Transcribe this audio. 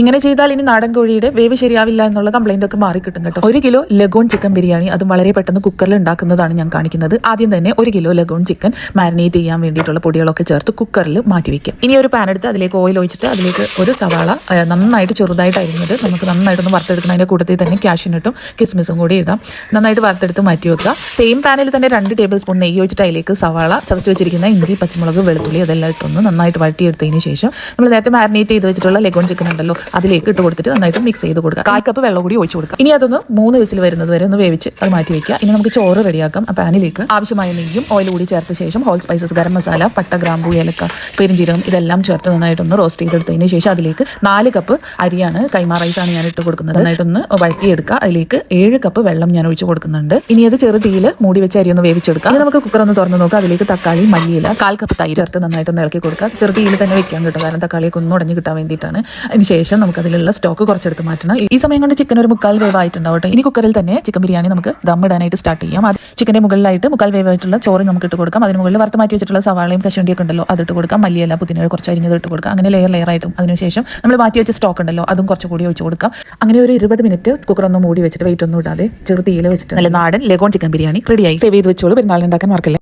ഇങ്ങനെ ചെയ്താൽ ഇനി നാടൻ കോഴിയുടെ വേവ് ശരിയാവില്ല എന്നുള്ള കംപ്ലൈന്റ് ഒക്കെ മാറി കിട്ടും കേട്ടോ. 1 കിലോ ലഗോൺ ചിക്കൻ ബിരിയാണി അതും വളരെ പെട്ടെന്ന് കുക്കറിൽ ഉണ്ടാക്കുന്നതാണ് ഞാൻ കാണിക്കുന്നത്. ആദ്യം തന്നെ 1 കിലോ ലഗോൺ ചിക്കൻ മാരിനേറ്റ് ചെയ്യാൻ വേണ്ടിയിട്ടുള്ള പൊടികളൊക്കെ ചേർത്ത് കുക്കറിൽ മാറ്റി വെക്കാം. ഇനി ഒരു പാൻ എടുത്ത് അതിലേക്ക് ഓയിൽ ഒഴിച്ചിട്ട് അതിലേക്ക് ഒരു സവാള നന്നായിട്ട് ചെറുതായിട്ട് അരിഞ്ഞത് നമുക്ക് നന്നായിട്ടൊന്ന് വറുത്തെടുക്കണം. അതിന്റെ കൂട്ടത്തിൽ തന്നെ കാഷ്യൂനട്ടും കിസ്മിസും കൂടി ഇടാം. നന്നായിട്ട് വറുത്തെടുത്ത് മാറ്റി വെക്കുക. സെയിം പാനിൽ തന്നെ 2 ടേബിൾ സ്പൂൺ നെയ്യ് ഒഴിച്ചിട്ട് അതിലേക്ക് സവാള, ചതച്ച് വെച്ചിരിക്കുന്ന ഇഞ്ചി, പച്ചമുളക്, വെളുത്തുള്ളി അതെല്ലാം ഇട്ടൊന്ന് നന്നായിട്ട് വഴറ്റിയെടുത്തതിന് ശേഷം നമ്മൾ നേരത്തെ മാരിനേറ്റ് ചെയ്ത് വെച്ചിട്ടുള്ള ലഗോൺ ചിക്കൻ ഉണ്ടല്ലോ അതിലേക്ക് ഇട്ട് കൊടുത്തിട്ട് നന്നായിട്ട് മിക്സ് ചെയ്ത് കൊടുക്കുക. 1/4 കപ്പ് വെള്ളം കൂടി ഒഴിച്ചു കൊടുക്കുക. ഇനി അതൊന്ന് 3 വിസിൽ വരുന്നത് വരെ ഒന്ന് വേവിച്ച് അത് മാറ്റി വെക്കുക. ഇനി നമുക്ക് ചോറ് റെഡിയാക്കാം. ആ പാനിലേക്ക് ആവശ്യമായ നെയ്യും ഓയിൽ കൂടി ചേർത്ത ശേഷം ഹോൾ സ്പൈസസ്, ഗരം മസാല, പട്ട, ഗ്രാമ്പൂ, ഏലക്ക, പെരിഞ്ജീരകം ഇതെല്ലാം ചേർത്ത് നന്നായിട്ടൊന്ന് റോസ്റ്റ് ചെയ്തെടുത്തതിന് ശേഷം അതിലേക്ക് 4 കപ്പ് അരിയാണ്, കൈമാ റൈസാണ് ഞാൻ ഇട്ട് കൊടുക്കുന്നത്. നന്നായിട്ടൊന്ന് വഴറ്റിയെടുക്കുക. അതിലേക്ക് 7 കപ്പ് വെള്ളം ഞാൻ ഒഴിച്ച് കൊടുക്കുന്നുണ്ട്. ഇനി അത് ചെറു തീയിൽ മൂടി വെച്ച് അരി ഒന്ന് വേവിച്ചെടുക്കുക. ഇനി നമുക്ക് കുക്കർ ഒന്ന് തുറന്ന് നോക്കുക. അതിലേക്ക് തക്കാളി, മല്ലിയില, 1/4 കപ്പ് തൈര് ചേർത്ത് നന്നായിട്ടൊന്ന് ഇളക്കി കൊടുക്കുക. ചെറു തീയിൽ തന്നെ വെക്കാൻ കിട്ടും, കാരണം തക്കാളിയൊക്കെ ഒന്ന് ഉടഞ്ഞ് കിട്ടാൻ വേണ്ടിയിട്ടാണ്. അതിന് ശേഷം നമുക്ക് അതിലുള്ള സ്റ്റോക്ക് കുറച്ചെടുത്ത് മാറ്റണം. ഈ സമയം കൊണ്ട് ചിക്കൻ ഒരു 3/4 വേവായിട്ടുണ്ടാവട്ടെ. ഇനി കുക്കറിൽ തന്നെ ചിക്കൻ ബിരിയാണി നമുക്ക് ദം ഇടാനായിട്ട് സ്റ്റാർട്ട് ചെയ്യാം. അത് ചിക്കൻ്റെ മുകളിലായിട്ട് 3/4 വേവായിട്ടുള്ള ചോറ് നമുക്ക് ഇട്ട് കൊടുക്കാം. അതിന് മുകളിൽ വറുത്ത് മാറ്റി വെച്ചിട്ടുള്ള സവാളയും കശുവണ്ടിയൊക്കെ ഉണ്ടല്ലോ അതിട്ട് കൊടുക്കാം. മല്ലിയില, പുതിന കുറച്ച് അരിഞ്ഞത് ഇട്ട് കൊടുക്കാം. അങ്ങനെ ലെയർ ആയിട്ടും അതിനുശേഷം നമ്മൾ മാറ്റി വെച്ച സ്റ്റോക്ക് ഉണ്ടല്ലോ അതും കുറച്ചുകൂടി ഒഴിച്ച് കൊടുക്കാം. അങ്ങനെ ഒരു 20 മിനിറ്റ് കുക്കർ ഒന്ന് മൂടി വെച്ചിട്ട് വെയിറ്റ് ഒന്നും ഇടാതെ ചെറു തീയിൽ വെച്ചിട്ട് നല്ല നാടൻ ലഗോൺ ചിക്കൻ ബിരിയാണി റെഡിയായി. സേവ് ചെയ്ത് വെച്ചോളൂ. പെരുന്നാളിന് ഉണ്ടാക്കാൻ മറക്കല്ലേ.